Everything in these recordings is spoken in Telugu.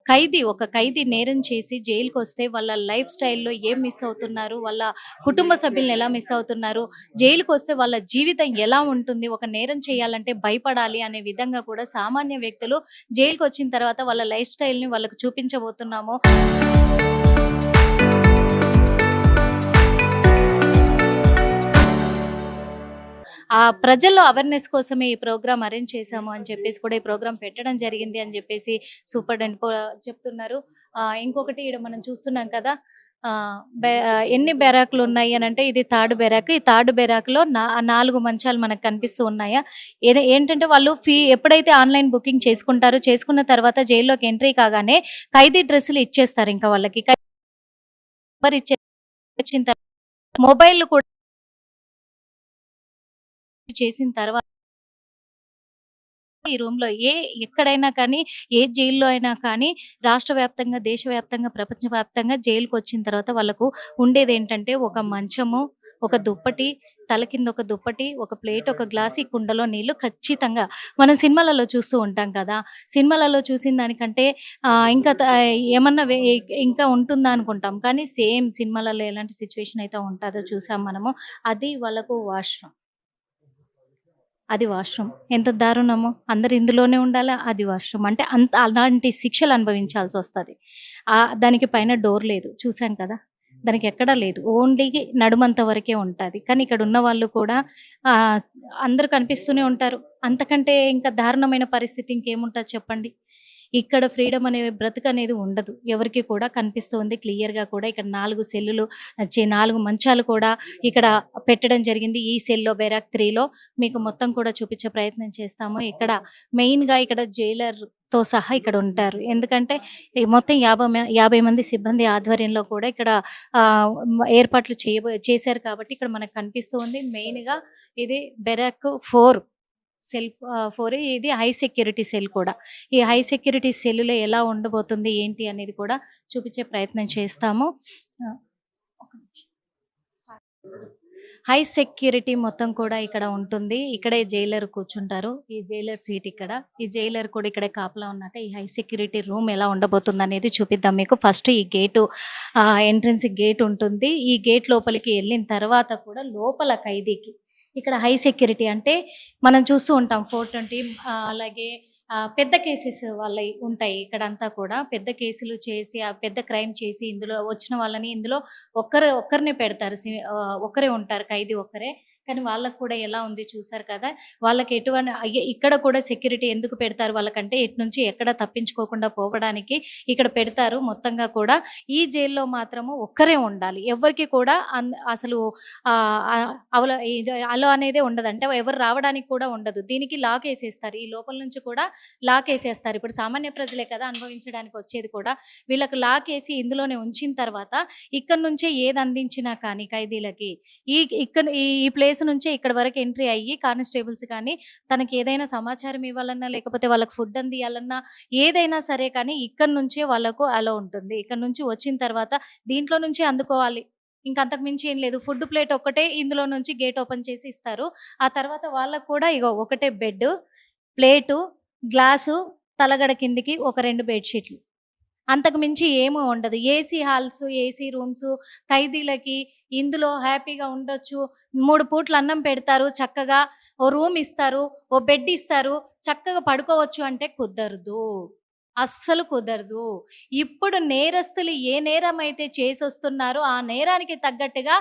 ఒక ఖైదీ నేరం చేసి జైలుకొస్తే వాళ్ళ లైఫ్ స్టైల్‌లో ఏం మిస్ అవుతున్నారు? వాళ్ళ కుటుంబ సభ్యుల్ని ఎలా మిస్ అవుతున్నారు? జైలుకొస్తే వాళ్ళ జీవితం ఎలా ఉంటుంది? ఒక నేరం చేయాలంటే భయపడాలి అనే విధంగా కూడా సామాన్య వ్యక్తులు జైలుకొచ్చిన తర్వాత వాళ్ళ లైఫ్ స్టైల్‌ని వాళ్ళకి చూపించబోతున్నాము. ప్రజల్లో అవేర్‌నెస్ కోసమే ఈ ప్రోగ్రామ్ అరేంజ్ చేశాము అని చెప్పేసి కూడా ఈ ప్రోగ్రామ్ పెట్టడం జరిగింది అని చెప్పేసి సూపరింటెండెంట్ చెప్తున్నారు. ఇంకొకటి ఈడ మనం చూస్తున్నాం కదా! ఎన్ని బెరాకులున్నాయి అనంటే ఇది థర్డ్ బెరాక్. ఈ థర్డ్ బెరాక్‌లో 4 మంచాలు మనకు కనిపిస్తూ ఉన్నాయా? ఏంటంటే వాళ్ళు ఎప్పుడైతే ఆన్‌లైన్ బుకింగ్ చేసుకుంటారో, చేసుకున్న తర్వాత జైల్లోకి ఎంట్రీ కాగానే ఖైదీ డ్రెస్సులు ఇచ్చేస్తారు ఇంకా వాళ్ళకి. ఇచ్చిన తర్వాత మొబైల్‌లు కూడా చేసిన తర్వాత ఈ రూమ్‌లో ఎక్కడైనా కానీ, ఏ జైల్‌లో అయినా కానీ రాష్ట్ర వ్యాప్తంగా, దేశవ్యాప్తంగా, ప్రపంచవ్యాప్తంగా జైలుకొచ్చిన తర్వాత వాళ్ళకు ఉండేదేంటంటే ఒక మంచము, ఒక దుప్పటి, తల కింద ఒక దుప్పటి, ఒక ప్లేట్, ఒక గ్లాస్, ఈ కుండలో నీళ్లు ఖచ్చితంగా. మనం సినిమాలలో చూస్తూ ఉంటాం కదా! సినిమాలలో చూసిన దానికంటే ఇంకా ఏమన్నా ఇంకా ఉంటుందా అనుకుంటాం. కానీ సేమ్ సినిమాలలో ఎలాంటి సిట్యుయేషన్ అయితే ఉంటదో చూసాం మనము. అది వాళ్ళకు వాష్‌రూమ్. అది వాష్‌రూమ్. ఎంత దారుణము! అందరూ ఇందులోనే ఉండాలా? అది వాష్‌రూమ్. అంటే అలాంటి శిక్షలు అనుభవించాల్సొస్తది. దానికి పైన డోర్ లేదు. చూసాం కదా! దానికి ఎక్కడా లేదు. ఓన్లీ నడుమంత వరకే ఉంటది. కానీ ఇక్కడున్న వాళ్ళు కూడా ఆహ్, అందరూ కనిపిస్తూనే ఉంటారు. అంతకంటే ఇంకా దారుణమైన పరిస్థితి ఇంకేముంటది చెప్పండి? ఇక్కడ ఫ్రీడమ్ అనే బ్రతుకనేది ఉండదు. ఎవరికీ కూడా కనిపిస్తుంది క్లియర్‌గా కూడా. ఇక్కడ 4 సెల్లులు 4 మంచాలు కూడా ఇక్కడ పెట్టడం జరిగింది. ఈ సెల్‌లో బెరాక్ 3లో మీకు మొత్తం కూడా చూపించే ప్రయత్నం చేస్తాము. మెయిన్‌గా ఇక్కడ జైలర్‌తో సహా ఇక్కడ ఉంటారు. ఎందుకంటే ఈ మొత్తం 50 మంది సిబ్బంది ఆధ్వర్యంలో కూడా ఇక్కడ ఏర్పాట్లు చేశారు కాబట్టి ఇక్కడ మనకు కనిపిస్తూ ఉంది. మెయిన్‌గా ఇది బెరాక్ 4 4 ఇది హై సెక్యూరిటీ సెల్ కూడా. ఈ హై సెక్యూరిటీ సెల్‌లో ఎలా ఉండబోతుంది, ఏంటి అనేది కూడా చూపించే ప్రయత్నం చేస్తాము. ఆహ్, ఒక నిమిషం. హై సెక్యూరిటీ మొత్తం కూడా ఇక్కడ ఉంటుంది. ఇక్కడే జైలర్ కూర్చుంటారు. ఈ జైలర్ సీట్ ఇక్కడ. ఈ జైలర్ కూడా ఇక్కడే కాపలా ఉన్నట్టు. ఈ హై సెక్యూరిటీ రూమ్ ఎలా ఉండబోతుందనేది చూపిద్దాం మీకు. ఫస్ట్ ఈ గేటు ఎంట్రన్స్ గేట్ ఉంటుంది. ఈ గేట్ లోపలికి ఎళ్ళిన తర్వాత కూడా లోపల ఖైదీకి ఇక్కడ హై సెక్యూరిటీ అంటే మనం చూస్తూ ఉంటాం 420 అలాగే పెద్ద కేసెస్ వాళ్ళయి ఉంటాయి ఇక్కడంతా కూడా. పెద్ద కేసులు చేసి, పెద్ద క్రైమ్ చేసి ఇందులో వచ్చిన వాళ్ళని ఇందులో ఒక్కరినే పెడతారు. ఒక్కరే ఉంటారు. ఖైదీ ఒక్కరే. కానీ వాళ్ళకి కూడా ఎలా ఉంది చూసారు కదా! వాళ్ళకి ఇక్కడ కూడా సెక్యూరిటీ ఎందుకు పెడతారు వాళ్ళకంటే ఇటు నుంచి ఎక్కడ తప్పించుకోకుండా పోవడానికి ఇక్కడ పెడతారు మొత్తంగా కూడా. ఈ జైల్‌లో మాత్రము ఒక్కరే ఉండాలి. ఎవ్వరికీ కూడా అసలు ఆహ్, ఆహ్, అలో అనేదే ఉండదు. అంటే ఎవరు రావడానికి కూడా ఉండదు. దీనికి లాకేసేస్తారు. ఈ లోపల నుంచి కూడా లాకేసేస్తారు. ఇప్పుడు సామాన్య ప్రజలే కదా అనుభవించడానికి వచ్చేది కూడా. వీళ్ళకి లాకేసి ఇందులోనే ఉంచిన తర్వాత ఇక్కడి నుంచే ఏది అందించినా కానీ ఖైదీలకి ఈ ఇక్కడ ఈ ప్లేస్ నుంచే ఇక్కడి వరకు ఎంట్రీ అయ్యి కానిస్టేబుల్స్ కానీ తనకి ఏదైనా సమాచారం ఇవ్వాలన్నా, లేకపోతే వాళ్ళకి ఫుడ్ అందియాలన్నా ఏదైనా సరే కానీ ఇక్కడి నుంచే వాళ్ళకు అలో ఉంటుంది. ఇక్కడి నుంచి వచ్చిన తర్వాత దీంట్లో నుంచే అందుకోవాలి. ఇంక అంతకు మించి ఏం లేదు. ఫుడ్ ప్లేట్ ఒక్కటే ఇందులో నుంచి గేట్ ఓపెన్ చేసి ఇస్తారు. ఆ తర్వాత వాళ్ళకి కూడా ఇగో ఒకటే బెడ్డు, ప్లేటు, గ్లాసు, తలగడ కిందికి ఒక 2 బెడ్ షీట్లు. అంతకు మించి ఏమి ఉండదు. ఏసీ హాల్స్, ఏసీ రూమ్సు ఖైదీలకి ఇందులో హ్యాపీగా ఉండొచ్చు. 3 పూట్ల అన్నం పెడతారు చక్కగా. ఓ రూమ్ ఇస్తారు. ఓ బెడ్ ఇస్తారు. చక్కగా పడుకోవచ్చు అంటే కుదరదు. అస్సలు కుదరదు. ఇప్పుడు నేరస్తులు ఏ నేరమైతే చేసొస్తున్నారో ఆ నేరానికి తగ్గట్టుగా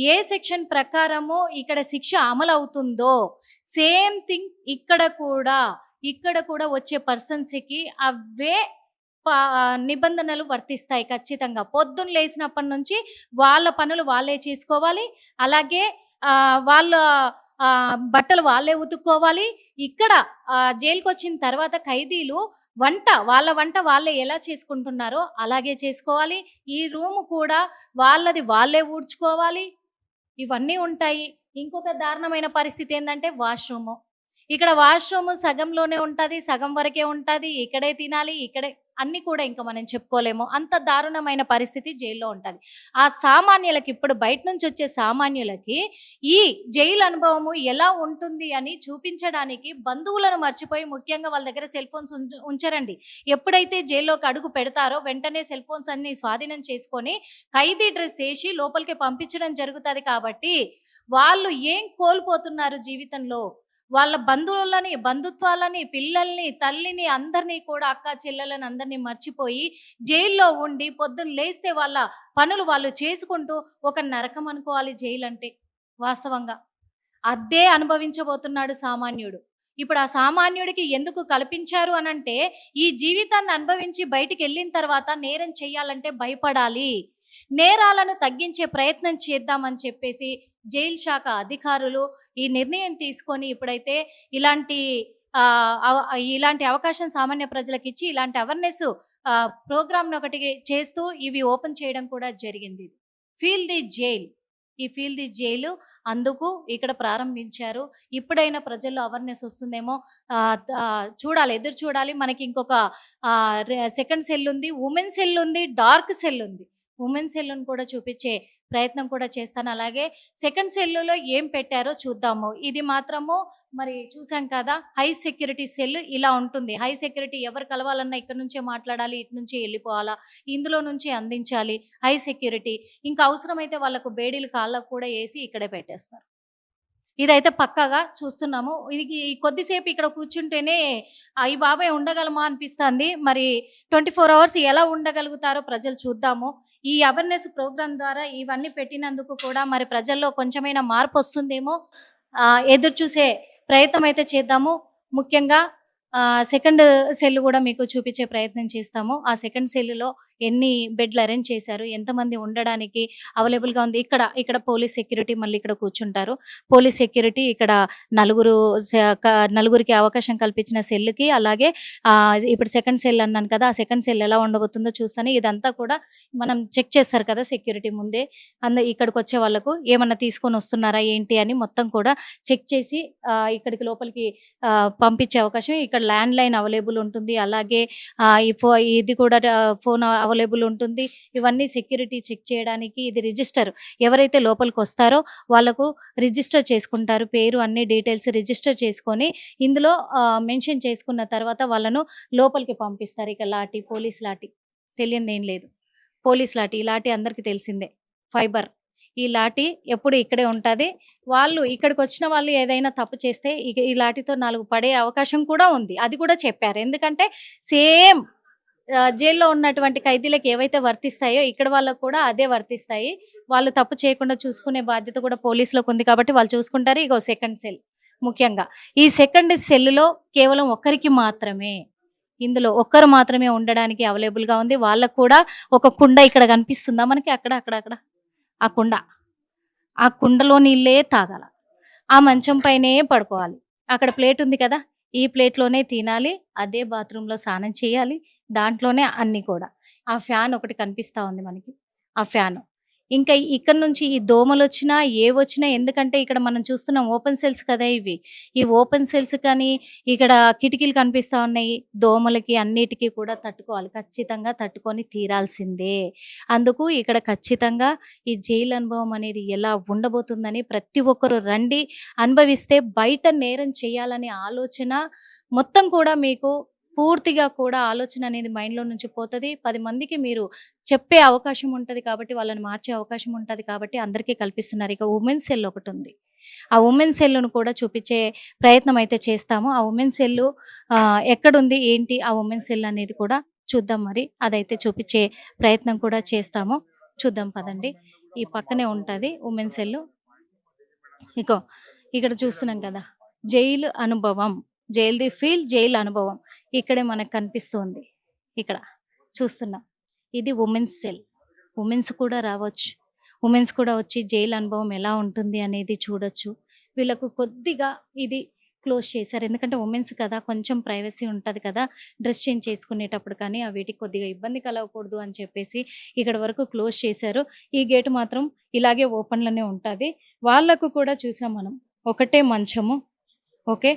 ఏ సెక్షన్ ప్రకారము ఇక్కడ శిక్ష అమలవుతుందో సేమ్ థింగ్ ఇక్కడ కూడా వచ్చే పర్సన్స్‌కి అవే నిబంధనలు వర్తిస్తాయి ఖచ్చితంగా. పొద్దున్న లేసినప్పటి నుంచి వాళ్ళ పనులు వాళ్ళే చేసుకోవాలి. అలాగే వాళ్ళ బట్టలు వాళ్ళే ఉతుక్కోవాలి. ఇక్కడ జైలుకొచ్చిన తర్వాత ఖైదీలు వాళ్ళ వంట వాళ్ళే ఎలా చేసుకుంటున్నారో అలాగే చేసుకోవాలి. ఈ రూమ్ కూడా వాళ్ళే ఊడ్చుకోవాలి. ఇవన్నీ ఉంటాయి. ఇంకొక దారుణమైన పరిస్థితి ఏందంటే వాష్‌రూము. ఇక్కడ వాష్‌రూమ్ సగంలోనే ఉంటది. సగం వరకే ఉంటది. ఇక్కడే తినాలి. అన్నీ కూడా ఇంక మనం చెప్పుకోలేము. అంత దారుణమైన పరిస్థితి జైల్‌లో ఉంటది. ఆ సామాన్యులకి ఇప్పుడు బయట నుంచొచ్చే సామాన్యులకి ఈ జైలు అనుభవము ఎలా ఉంటుంది అని చూపించడానికి బంధువులను మర్చిపోయి ముఖ్యంగా వాళ్ళ దగ్గర సెల్ ఫోన్స్ ఉంచరండి. ఎప్పుడైతే జైల్లోకి అడుగు పెడతారో వెంటనే సెల్ ఫోన్స్ అన్నీ స్వాధీనం చేసుకొని ఖైదీ డ్రెస్ ఏసి లోపలికి పంపించడం జరుగుతది కాబట్టి, వాళ్ళు ఏం కోల్పోతున్నారు జీవితంలో? వాళ్ళ బంధువులని, బంధుత్వాలని, పిల్లల్ని, తల్లిని అందరిని కూడా అక్క చెల్లెలని అందరిని మర్చిపోయి జైల్లో ఉండి పొద్దున్న లేస్తే వాళ్ళ పనులు వాళ్ళు చేసుకుంటూ ఒక నరకం అనుకోవాలి జైలంటే వాస్తవంగా. అదే అనుభవించబోతున్నాడు సామాన్యుడు. ఇప్పుడు ఆ సామాన్యుడికి ఎందుకు కల్పించారు అనంటే, ఈ జీవితాన్ని అనుభవించి బయటికెళ్ళిన తర్వాత నేరం చేయాలంటే భయపడాలి. నేరాలను తగ్గించే ప్రయత్నం చేద్దామని చెప్పేసి జైలు శాఖ అధికారులు ఈ నిర్ణయం తీసుకొని ఇప్పుడైతే ఇలాంటి ఇలాంటి అవకాశం సామాన్య ప్రజలకిచ్చి ఇలాంటి అవేర్‌నెస్ ప్రోగ్రామ్‌నొకటి చేస్తూ ఇవి ఓపెన్ చేయడం కూడా జరిగింది. Feel the jail. ఈ ఫీల్ ది జైలు అందుకు ఇక్కడ ప్రారంభించారు. ఇప్పుడైనా ప్రజల్లో అవేర్‌నెస్ వస్తుందేమో చూడాలి. ఎదురు చూడాలి. మనకి ఇంకొక సెకండ్ సెల్ ఉంది. వుమెన్ సెల్ ఉంది. డార్క్ సెల్ ఉంది. వుమెన్ సెల్‌ని కూడా చూపిచ్చే ప్రయత్నం కూడా చేస్తాను. అలాగే సెకండ్ సెల్‌లో ఏం పెట్టారో చూద్దాము. ఇది మాత్రము మరి చూసాం కదా! హై సెక్యూరిటీ సెల్ ఇలా ఉంటుంది. హై సెక్యూరిటీ ఎవరు కలవాలన్నా ఇక్కడి నుంచే మాట్లాడాలి. ఇటు నుంచే ఎళ్ళిపోవాలా. ఇందులో నుంచే అందించాలి. High security. ఇంకా అవసరమైతే వాళ్ళకు బేడీలు కాళ్ళకు కూడా ఏసి ఇక్కడే పెట్టేస్తారు. ఇదైతే పక్కాగా చూస్తున్నాము. ఇది కొద్దిసేపు ఇక్కడ కూర్చుంటేనే అయ్య బాబోయ్! ఉండగలమా అనిపిస్తాంది. మరి 24 అవర్స్ ఎలా ఉండగలుగుతారో ప్రజలు చూద్దాము. ఈ అవేర్‌నెస్ ప్రోగ్రామ్ ద్వారా ఇవన్నీ పెట్టినందుకు కూడా మరి ప్రజల్లో కొంచెమైనా మార్పొస్తుందేమో ఎదురు చూసే ప్రయత్నం అయితే చేద్దాము. ముఖ్యంగా సెకండ్ సెల్ గూడా మీకు చూపిచ్చే ప్రయత్నం చేస్తాము. ఆ సెకండ్ సెల్‌లో ఎన్ని బెడ్‌లు అరేంజ్ చేశారు? ఎంతమంది ఉండడానికి అవైలబుల్‌గా ఉంది? ఇక్కడ పోలీస్ సెక్యూరిటీ మళ్ళీ ఇక్కడ కూర్చుంటారు. పోలీస్ సెక్యూరిటీ ఇక్కడ నలుగురు స క నలుగురికి అవకాశం కల్పించిన సెల్‌కి అలాగే ఇప్పుడు సెకండ్ సెల్ అన్నాను కదా! ఆ సెకండ్ సెల్ ఎలా ఉండబోతుందో చూస్తాను. ఇదంతా కూడా మనం చెక్ చేస్తారు కదా! సెక్యూరిటీ ముందే. ఇక్కడికొచ్చే వాళ్ళకు ఏమన్నా తీసుకొనొస్తున్నారా ఏంటి అని మొత్తం కూడా చెక్ చేసి ఇక్కడికి లోపలికి పంపించే అవకాశం ఇక్కడ ల్యాండ్‌లైన్ అవైలబుల్ ఉంటుంది. అలాగే ఇది కూడా ఫోన్ అవైలబుల్ ఉంటుంది. ఇవన్నీ సెక్యూరిటీ చెక్ చేయడానికి ఇది రిజిస్టర్ ఎవరైతే లోపలికొస్తారో వాళ్ళకు రిజిస్టర్ చేసుకుంటారు. పేరు అన్ని డీటెయిల్స్ రిజిస్టర్ చేసుకొని ఇందులో మెన్షన్ చేసుకున్న తర్వాత వాళ్ళను లోపలికి పంపిస్తారు. ఇక లాఠీ, పోలీస్ లాఠీ తెలియనిదేం లేదు. పోలీస్ లాఠీ ఈ లాఠీ అందరికి తెలిసిందే. ఫైబర్. ఈ లాఠీ ఎప్పుడు ఇక్కడే ఉంటది. వాళ్ళు ఇక్కడికొచ్చిన వాళ్ళు ఏదైనా తప్పు చేస్తే ఈ లాఠీతో 4 పడే అవకాశం కూడా ఉంది. అది కూడా చెప్పారు. ఎందుకంటే సేమ్ జైల్‌లో ఉన్నటువంటి ఖైదీలకు ఏవైతే వర్తిస్తాయో ఇక్కడ వాళ్ళకి కూడా అదే వర్తిస్తాయి. వాళ్ళు తప్పు చేయకుండా చూసుకునే బాధ్యత కూడా పోలీసులకుంది కాబట్టి వాళ్ళు చూసుకుంటారు. ఇగో సెకండ్ సెల్ ముఖ్యంగా. ఈ సెకండ్ సెల్‌లో కేవలం ఒక్కరికి మాత్రమే ఇందులో ఒక్కరు మాత్రమే ఉండడానికి అవైలబుల్‌గా ఉంది. వాళ్ళకి కూడా ఒక కుండ ఇక్కడ కనిపిస్తుందా మనకి అక్కడ ఆ కుండ. ఆ కుండలో నీళ్ళే తాగాల. ఆ మంచం పైనే పడుకోవాలి. అక్కడ ప్లేట్ ఉంది కదా! ఈ ప్లేట్‌లోనే తినాలి. అదే బాత్రూమ్‌లో స్నానం చేయాలి. దాంట్లోనే అన్నీ కూడా. ఆ ఫ్యాన్ ఒకటి కనిపిస్తా ఉంది మనకి. ఆ ఫ్యాను. ఇంకా ఇక్కడి నుంచి ఈ దోమలొచ్చినా, ఏవొచ్చినా ఎందుకంటే ఇక్కడ మనం చూస్తున్నాం ఓపెన్ సెల్స్ కదా ఇవి. ఈ ఓపెన్ సెల్స్ కానీ, ఇక్కడ కిటికీలు కనిపిస్తా ఉన్నాయి. దోమలకి అన్నిటికి కూడా తట్టుకోవాలి. ఖచ్చితంగా తట్టుకొని తీరాల్సిందే. అందుకు ఇక్కడ ఖచ్చితంగా ఈ జైలు అనుభవం అనేది ఎలా ఉండబోతుందని ప్రతి ఒక్కరు రండి, అనుభవిస్తే బయట నేరం చేయాలనే ఆలోచన మొత్తం కూడా మీకు పూర్తిగా కూడా ఆలోచన అనేది మైండ్‌లో నుంచి పోతది. 10 మందికి మీరు చెప్పే అవకాశం ఉంటది కాబట్టి, వాళ్ళని మార్చే అవకాశం ఉంటది కాబట్టి అందరికీ కల్పిస్తున్నారు. ఇక వుమెన్ సెల్ ఒకటుంది. ఆ వుమెన్ సెల్‌ను కూడా చూపిచ్చే ప్రయత్నం అయితే చేస్తాము. ఆ వుమెన్ సెల్లు ఎక్కడుంది? ఏంటి? ఆ వుమెన్ సెల్ అనేది కూడా చూద్దాం మరి. అదైతే చూపిచ్చే ప్రయత్నం కూడా చేస్తాము. చూద్దాం పదండి. ఈ పక్కనే ఉంటది వుమెన్ సెల్లు. ఇగో ఇక్కడ చూస్తున్నాం కదా! జైలు అనుభవం. జైల్‌ది ఫీల్ జైలు అనుభవం. ఇక్కడే మనకు కనిపిస్తుంది. ఇక్కడ చూస్తున్నాం. ఇది వుమెన్స్ సెల్. వుమెన్స్ కూడా రావచ్చు. వుమెన్స్ కూడా వచ్చి జైలు అనుభవం ఎలా ఉంటుంది అనేది చూడొచ్చు. వీళ్ళకు కొద్దిగా ఇది క్లోజ్ చేశారు. ఎందుకంటే వుమెన్స్ కదా! కొంచెం ప్రైవసీ ఉంటది కదా! డ్రెస్ చేంజ్ చేసుకునేటప్పుడు కానీ వీటికి కొద్దిగా ఇబ్బంది కలగకూడదు అని చెప్పేసి ఇక్కడి వరకు క్లోజ్ చేశారు. ఈ గేట్ మాత్రం ఇలాగే ఓపెన్‌లోనే ఉంటది. వాళ్ళకు కూడా చూసాం మనం. ఒకటే మంచము. ఓకే.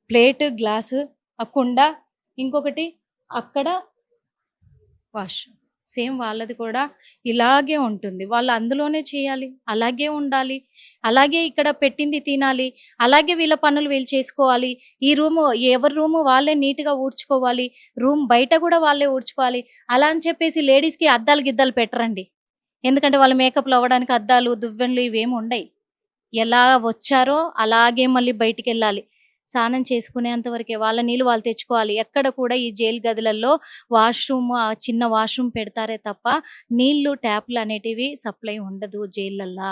ప్లేటు, గ్లాసు, ఆ కుండ ఇంకొకటి అక్కడ వాష్‌రూమ్. సేమ్ వాళ్ళది కూడా ఇలాగే ఉంటుంది. వాళ్ళు అందులోనే చేయాలి. అలాగే ఉండాలి. అలాగే ఇక్కడ పెట్టింది తినాలి. అలాగే వీళ్ళ పనులు వీళ్ళు చేసుకోవాలి. ఈ రూము ఎవరి రూము వాళ్ళే నీట్‌గా ఊడ్చుకోవాలి. రూమ్ బయట గూడా వాళ్ళే ఊడ్చుకోవాలి. అలా అని చెప్పేసి లేడీస్‌కి అద్దాలు గిద్దాలు పెట్టరండి. ఎందుకంటే వాళ్ళు మేకప్‌లు అవ్వడానికి అద్దాలు, దువ్వెనలు ఇవేమి ఉండయి. ఎలా వచ్చారో అలాగే మళ్ళీ బయటికెళ్ళాలి. స్నానం చేసుకునేంత వరకే. వాళ్ళ నీళ్ళు వాళ్ళు తెచ్చుకోవాలి. ఎక్కడ కూడా ఈ జైలు గదులల్లో చిన్న వాష్‌రూమ్ పెడతారే తప్ప నీళ్ళు ట్యాప్‌లనేటివి సప్లై ఉండదు జైల్లల్లా.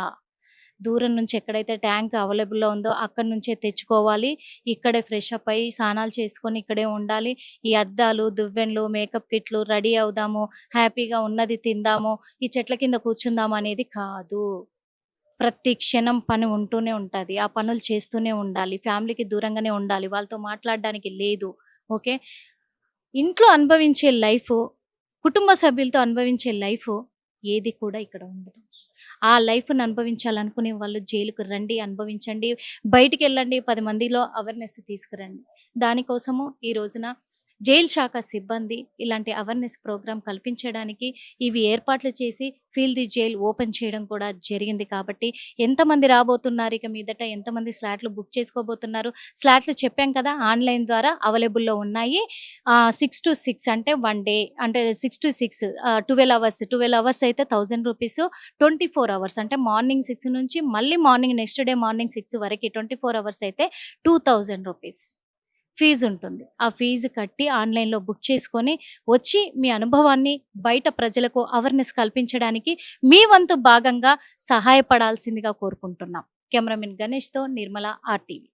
దూరం నుంచి ఎక్కడైతే ట్యాంక్ అవైలబుల్‌లో ఉందో అక్కడి నుంచే తెచ్చుకోవాలి. ఇక్కడే ఫ్రెష్ అప్ అయ్యి స్నానాలు చేసుకొని ఇక్కడే ఉండాలి. ఈ అద్దాలు, దువ్వెనలు, మేకప్ కిట్లు రెడీ అవుదాము, హ్యాపీగా ఉన్నది తిందాము, ఈ చెట్ల కింద కూర్చుందాము అనేది కాదు. ప్రతి క్షణం పని ఉంటూనే ఉంటది. ఆ పనులు చేస్తూనే ఉండాలి. ఫ్యామిలీకి దూరంగానే ఉండాలి. వాళ్ళతో మాట్లాడడానికి లేదు. ఓకే. ఇంట్లో అనుభవించే లైఫు, కుటుంబ సభ్యులతో అనుభవించే లైఫు ఏది కూడా ఇక్కడ ఉండదు. ఆ లైఫ్‌ని అనుభవించాలనుకునే వాళ్ళు జైలుకి రండి, అనుభవించండి. బయటికెళ్ళండి, 10 మందిలో అవేర్‌నెస్ తీసుకురండి. దానికోసము ఈ రోజున జైలు శాఖ సిబ్బంది ఇలాంటి అవేర్‌నెస్ ప్రోగ్రామ్ కల్పించడానికి ఇవి ఏర్పాట్లు చేసి ఫీల్ ది జైల్ ఓపెన్ చేయడం కూడా జరిగింది కాబట్టి ఎంతమంది రాబోతున్నారు ఇక మీదట, ఎంతమంది స్లాట్లు బుక్ చేసుకోబోతున్నారు. స్లాట్లు చెప్పాం కదా! ఆన్‌లైన్ ద్వారా అవైలబుల్‌లో ఉన్నాయి. 6-6 అంటే 1 డే అంటే 6-6 12 అవర్స్. 12 అవర్స్ అయితే రూ. 1000. 24 అవర్స్ అంటే మార్నింగ్ 6 నుంచి మళ్ళీ మార్నింగ్ నెక్స్ట్ డే మార్నింగ్ 6 వరకి 24 అవర్స్ అయితే రూ. 2000 ఫీజుంటుంది. ఆ ఫీజు కట్టి ఆన్‌లైన్‌లో బుక్ చేసుకొని వచ్చి మీ అనుభవాన్ని బయట ప్రజలకు అవేర్‌నెస్ కల్పించడానికి మీ వంతు భాగంగా సహాయపడాల్సిందిగా కోరుకుంటున్నాం. కెమెరామెన్ గణేష్‌తో నిర్మల ఆర్‌టీవీ.